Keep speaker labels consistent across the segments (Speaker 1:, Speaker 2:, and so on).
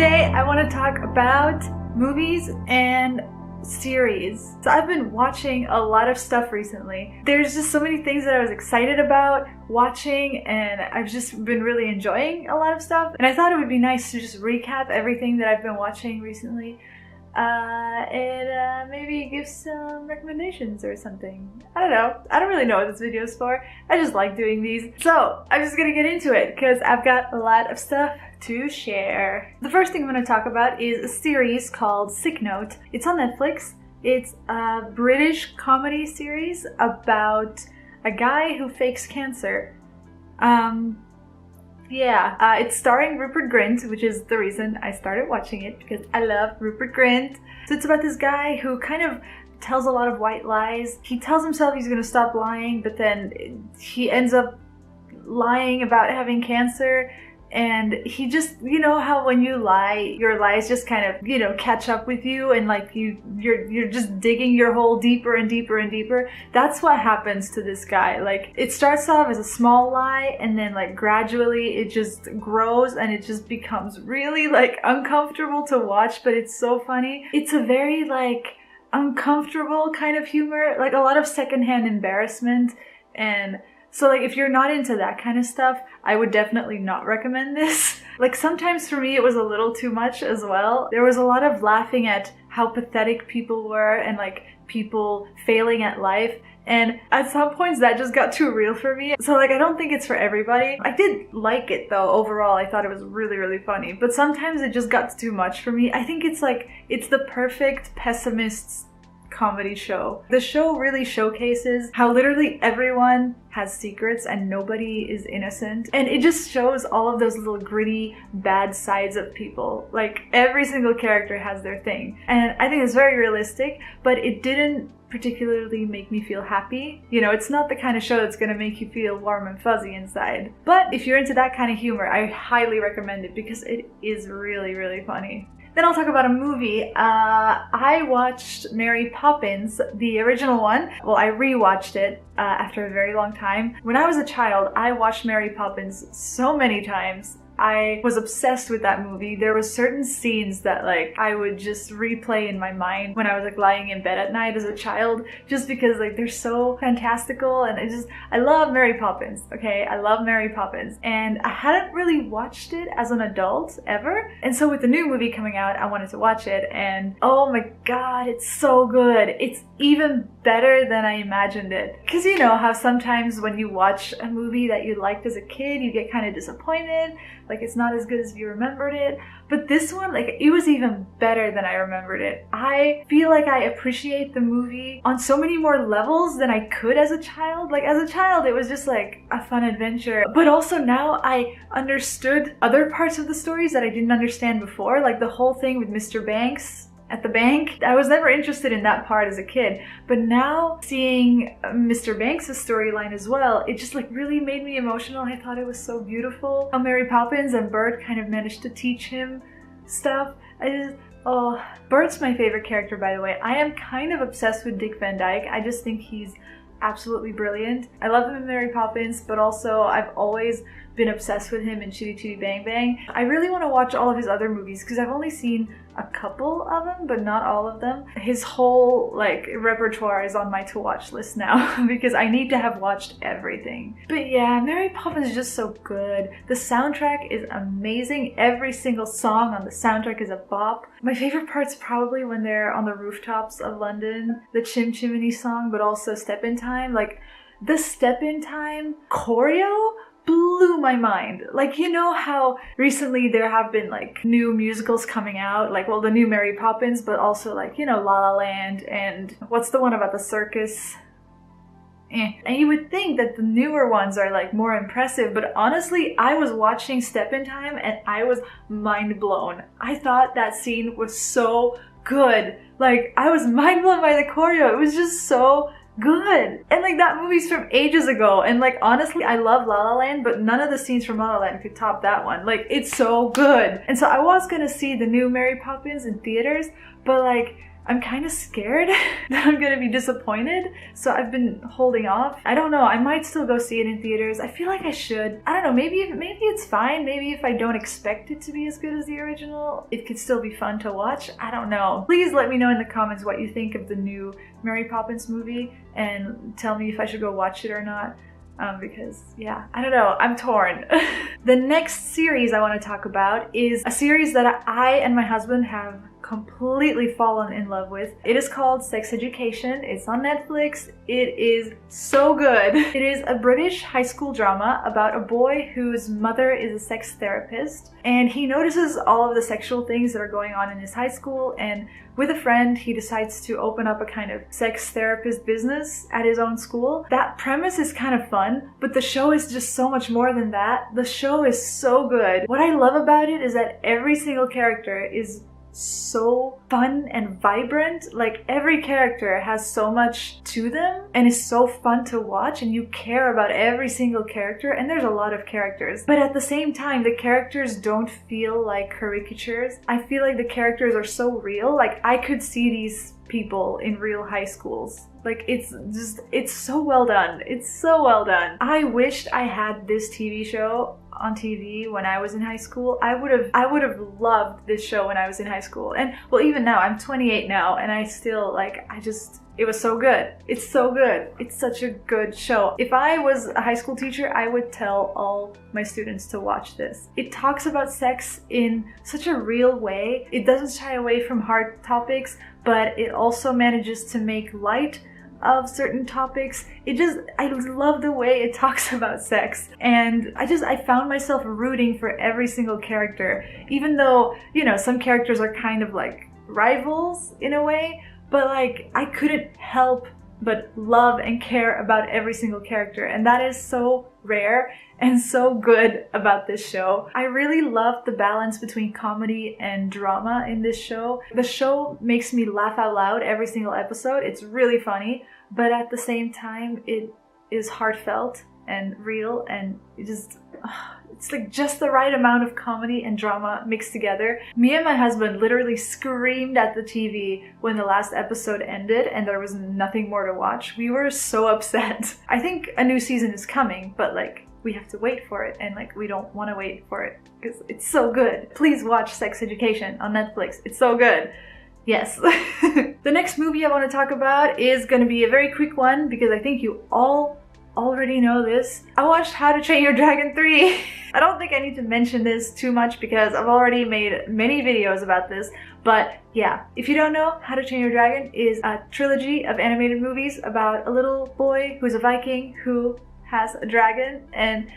Speaker 1: Today I want to talk about movies and series. So I've been watching a lot of stuff recently. There's just so many things that I was excited about watching, and I've just been really enjoying a lot of stuff. And I thought it would be nice to just recap everything that I've been watching recently and maybe give some recommendations or something. I don't know. I don't really know what this video is for. I just like doing these. So I'm just gonna get into it because I've got a lot of stuff to share. The first thing I'm going to talk about is a series called Sick Note. It's on Netflix. It's a British comedy series about a guy who fakes cancer. It's starring Rupert Grint, which is the reason I started watching it, because I love Rupert Grint. So it's about this guy who kind of tells a lot of white lies. He tells himself he's going to stop lying, but then he ends up lying about having cancer. And he just, you know how when you lie, your lies just kind of, you know, catch up with you, and like you're just digging your hole deeper and deeper and deeper. That's what happens to this guy. Like, it starts off as a small lie, and then like gradually it just grows and it just becomes really like uncomfortable to watch, but it's so funny. It's a very like uncomfortable kind of humor, like a lot of secondhand embarrassment. And so like if you're not into that kind of stuff, I would definitely not recommend this. Like sometimes for me it was a little too much as well. There was a lot of laughing at how pathetic people were and like people failing at life. And at some points that just got too real for me. So like I don't think it's for everybody. I did like it though. Overall I thought it was really, really funny. But sometimes it just got too much for me. I think it's like, it's the perfect pessimist's comedy show. The show really showcases how literally everyone has secrets and nobody is innocent, and it just shows all of those little gritty bad sides of people. Like every single character has their thing, and I think it's very realistic, but it didn't particularly make me feel happy. You know, it's not the kind of show that's gonna make you feel warm and fuzzy inside. But if you're into that kind of humor, I highly recommend it because it is really, really funny. Then I'll talk about a movie. I watched Mary Poppins, the original one. Well, I rewatched it after a very long time. When I was a child, I watched Mary Poppins so many times. I was obsessed with that movie. There were certain scenes that like I would just replay in my mind when I was like lying in bed at night as a child, just because like they're so fantastical, and I love Mary Poppins, okay? I love Mary Poppins, and I hadn't really watched it as an adult ever, and so with the new movie coming out, I wanted to watch it, and oh my god, it's so good. It's even better than I imagined it. Because you know how sometimes when you watch a movie that you liked as a kid, you get kind of disappointed, like it's not as good as you remembered it. But this one, like, it was even better than I remembered it. I feel like I appreciate the movie on so many more levels than I could as a child. Like as a child, it was just like a fun adventure. But also now I understood other parts of the stories that I didn't understand before. Like the whole thing with Mr. Banks at the bank. I was never interested in that part as a kid, but now seeing Mr. Banks' storyline as well, it just like really made me emotional. I thought it was so beautiful how Mary Poppins and Bert kind of managed to teach him stuff. Oh, Bert's my favorite character, by the way. I am kind of obsessed with Dick Van Dyke. I just think he's absolutely brilliant. I love him in Mary Poppins, but also I've always been obsessed with him in Chitty Chitty Bang Bang. I really want to watch all of his other movies because I've only seen a couple of them, but not all of them. His whole like repertoire is on my to watch list now because I need to have watched everything. But yeah, Mary Poppins is just so good. The soundtrack is amazing. Every single song on the soundtrack is a bop. My favorite part's probably when they're on the rooftops of London, the Chim Chimney song, but also Step in Time. Like the Step in Time choreo blew my mind. Like, you know how recently there have been like new musicals coming out, like, well, the new Mary Poppins, but also like, you know, La La Land, and what's the one about the circus? And you would think that the newer ones are like more impressive, but honestly, I was watching Step in Time and I was mind blown. I thought that scene was so good. Like, I was mind blown by the choreo. It was just so good. And like that movie's from ages ago, and like honestly I love La La Land, but none of the scenes from La La Land could top that one. Like, it's so good. And so I was gonna see the new Mary Poppins in theaters, but like I'm kind of scared that I'm gonna be disappointed, so I've been holding off. I don't know, I might still go see it in theaters. I feel like I should. I don't know, maybe it's fine. Maybe if I don't expect it to be as good as the original, it could still be fun to watch. I don't know. Please let me know in the comments what you think of the new Mary Poppins movie and tell me if I should go watch it or not. Because yeah, I don't know, I'm torn. The next series I want to talk about is a series that I and my husband have completely fallen in love with. It is called Sex Education. It's on Netflix. It is so good. It is a British high school drama about a boy whose mother is a sex therapist, and he notices all of the sexual things that are going on in his high school, and with a friend, he decides to open up a kind of sex therapist business at his own school. That premise is kind of fun, but the show is just so much more than that. The show is so good. What I love about it is that every single character is so fun and vibrant. Like, every character has so much to them and is so fun to watch, and you care about every single character, and there's a lot of characters. But at the same time, the characters don't feel like caricatures. I feel like the characters are so real. Like, I could see these people in real high schools. Like, it's so well done. It's so well done. I wished I had this TV show on TV when I was in high school. I would have loved this show when I was in high school. And well, even now, I'm 28 now, and I still, like, it was so good. It's so good. It's such a good show. If I was a high school teacher, I would tell all my students to watch this. It talks about sex in such a real way. It doesn't shy away from hard topics, but it also manages to make light of certain topics. I love the way it talks about sex, and I found myself rooting for every single character, even though, you know, some characters are kind of like rivals in a way, but like, I couldn't help but love and care about every single character, and that is so rare and so good about this show. I really love the balance between comedy and drama in this show. The show makes me laugh out loud every single episode. It's really funny, but at the same time, it is heartfelt and real, and it's like just the right amount of comedy and drama mixed together. Me and my husband literally screamed at the TV when the last episode ended and there was nothing more to watch. We were so upset. I think a new season is coming, but like, we have to wait for it, and like, we don't want to wait for it because it's so good. Please watch Sex Education on Netflix. It's so good. Yes. The next movie I want to talk about is going to be a very quick one because I think you all already know this. I watched How to Train Your Dragon 3. I don't think I need to mention this too much because I've already made many videos about this, but yeah, if you don't know, How to Train Your Dragon is a trilogy of animated movies about a little boy who's a Viking who has a dragon, and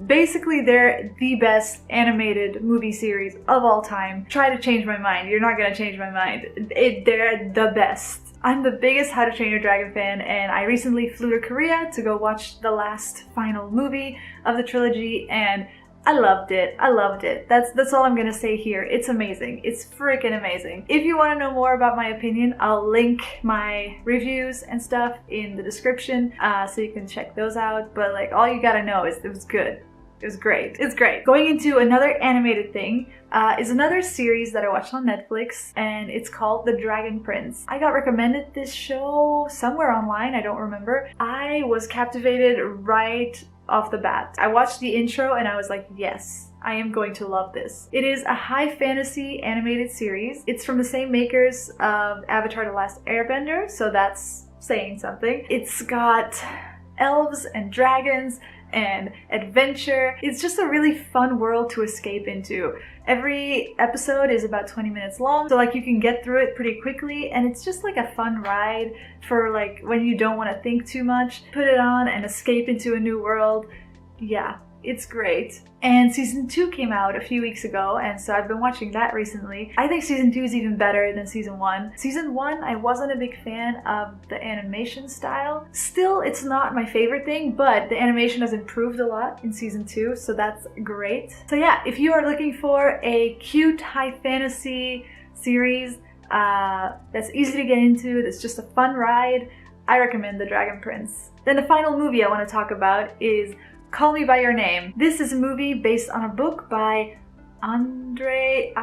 Speaker 1: basically they're the best animated movie series of all time. Try to change my mind. You're not gonna change my mind. They're the best. I'm the biggest How to Train Your Dragon fan, and I recently flew to Korea to go watch the last final movie of the trilogy, and I loved it. I loved it. That's all I'm gonna say here. It's amazing. It's freaking amazing. If you want to know more about my opinion, I'll link my reviews and stuff in the description, so you can check those out. But like, all you gotta know is it was good. It was great. It's great. Going into another animated thing is another series that I watched on Netflix, and it's called The Dragon Prince. I got recommended this show somewhere online, I don't remember. I was captivated right off the bat. I watched the intro and I was like, yes, I am going to love this. It is a high fantasy animated series. It's from the same makers of Avatar: The Last Airbender, so that's saying something. It's got elves and dragons and adventure. It's just a really fun world to escape into. Every episode is about 20 minutes long, so like, you can get through it pretty quickly, and it's just like a fun ride for like when you don't want to think too much. Put it on and escape into a new world. Yeah, it's great. And season 2 came out a few weeks ago, and so I've been watching that recently. I think season 2 is even better than season 1. Season 1, I wasn't a big fan of the animation style. Still, it's not my favorite thing, but the animation has improved a lot in season 2, so that's great. So yeah, if you are looking for a cute high fantasy series that's easy to get into, that's just a fun ride, I recommend The Dragon Prince. Then the final movie I want to talk about is Call Me By Your Name. This is a movie based on a book by Ulrike.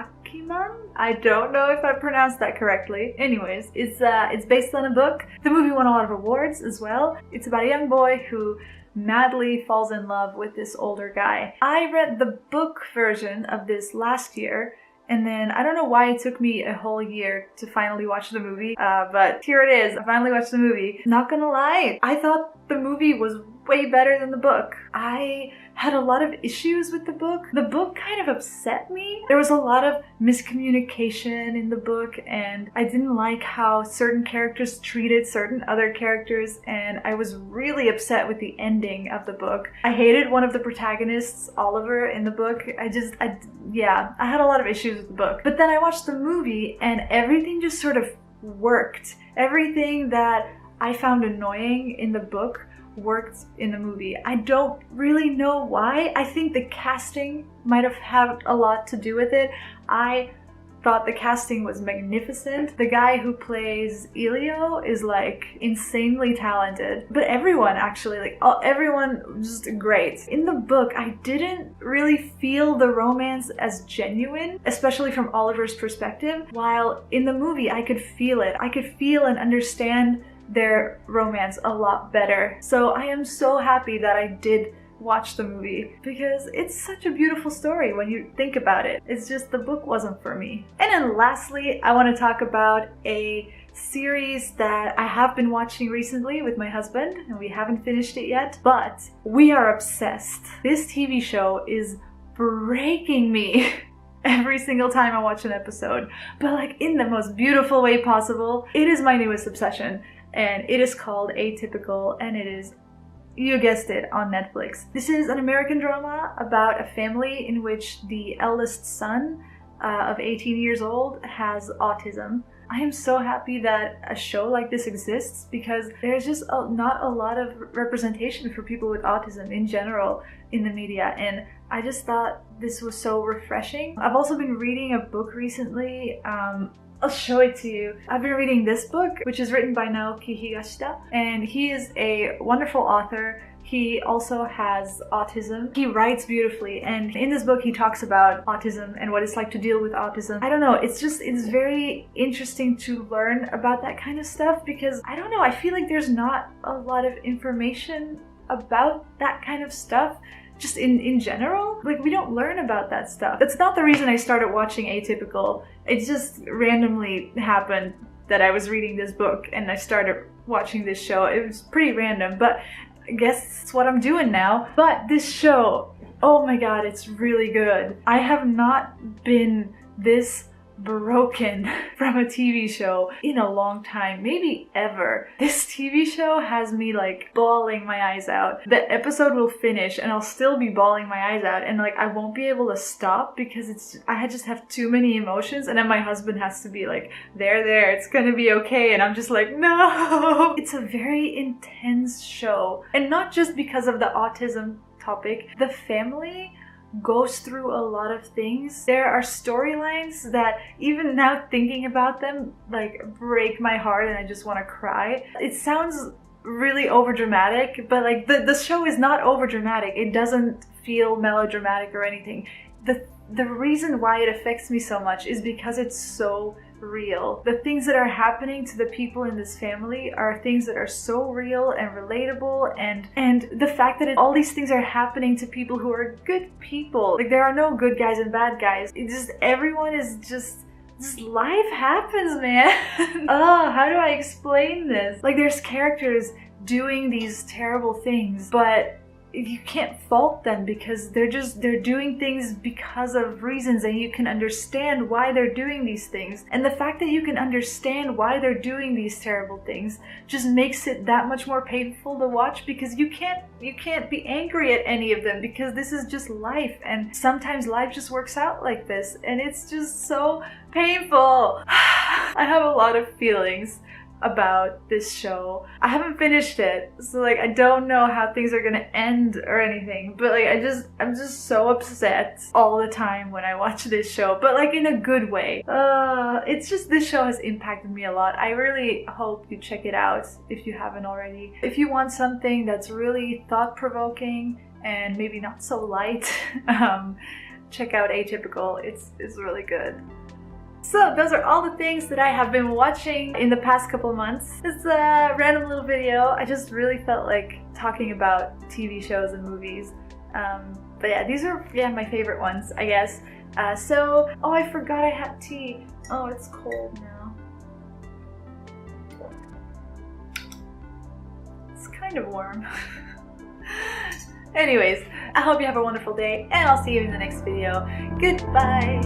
Speaker 1: Poppins. I don't know if I pronounced that correctly. Anyways, it's based on a book. The movie won a lot of awards as well. It's about a young boy who madly falls in love with this older guy. I read the book version of this last year, and then I don't know why it took me a whole year to finally watch the movie, but here it is. I finally watched the movie. Not gonna lie, I thought the movie was way better than the book. I had a lot of issues with the book. The book kind of upset me. There was a lot of miscommunication in the book, and I didn't like how certain characters treated certain other characters, and I was really upset with the ending of the book. I hated one of the protagonists, Oliver, in the book. I had a lot of issues with the book. But then I watched the movie, and everything just sort of worked. Everything that I found annoying in the book worked in the movie. I don't really know why. I think the casting might have had a lot to do with it. I thought the casting was magnificent. The guy who plays Elio is like insanely talented. But everyone actually, everyone just great. In the book, I didn't really feel the romance as genuine, especially from Oliver's perspective, while in the movie I could feel it. I could feel and understand their romance a lot better. So I am so happy that I did watch the movie, because it's such a beautiful story when you think about it. It's just the book wasn't for me. And then lastly, I want to talk about a series that I have been watching recently with my husband, and we haven't finished it yet, but we are obsessed. This TV show is breaking me every single time I watch an episode, but like in the most beautiful way possible. It is my newest obsession, and it is called Atypical, and it is, you guessed it, on Netflix. This is an American drama about a family in which the eldest son of 18 years old has autism. I am so happy that a show like this exists, because there's just not a lot of representation for people with autism in general in the media, and I just thought this was so refreshing. I've also been reading a book recently. I'll show it to you. I've been reading this book, which is written by Naoki Higashida, and he is a wonderful author. He also has autism. He writes beautifully, and in this book he talks about autism and what it's like to deal with autism. I don't know, it's very interesting to learn about that kind of stuff, because I don't know, I feel like there's not a lot of information about that kind of stuff. Just in general, like we don't learn about that stuff. That's not the reason I started watching Atypical. It just randomly happened that I was reading this book and I started watching this show. It was pretty random, but I guess it's what I'm doing now. But this show, oh my god, it's really good. I have not been this broken from a TV show in a long time, maybe ever. This TV show has me like bawling my eyes out. The episode will finish and I'll still be bawling my eyes out, and like I won't be able to stop because I just have too many emotions, and then my husband has to be like, there, it's gonna be okay, and I'm just like, no. It's a very intense show, and not just because of the autism topic. The family goes through a lot of things. There are storylines that even now thinking about them like break my heart, and I just want to cry. It sounds really overdramatic, but like the show is not overdramatic. It doesn't feel melodramatic or anything. The reason why it affects me so much is because it's so real. The things that are happening to the people in this family are things that are so real and relatable, and the fact that all these things are happening to people who are good people. Like there are no good guys and bad guys. Everyone is just life happens, man. Oh, how do I explain this? Like there's characters doing these terrible things, but you can't fault them because they're doing things because of reasons, and you can understand why they're doing these things. And the fact that you can understand why they're doing these terrible things just makes it that much more painful to watch, because you can't be angry at any of them, because this is just life, and sometimes life just works out like this, and it's just so painful. I have a lot of feelings about this show. I haven't finished it, so like I don't know how things are gonna end or anything, but like I'm just so upset all the time when I watch this show, but like in a good way. It's just, this show has impacted me a lot. I really hope you check it out if you haven't already. If you want something that's really thought-provoking and maybe not so light, check out Atypical. It's really good. So those are all the things that I have been watching in the past couple of months. It's a random little video. I just really felt like talking about TV shows and movies. But yeah, these are my favorite ones, I guess. Oh, I forgot I had tea. Oh, it's cold now. It's kind of warm. Anyways, I hope you have a wonderful day, and I'll see you in the next video. Goodbye!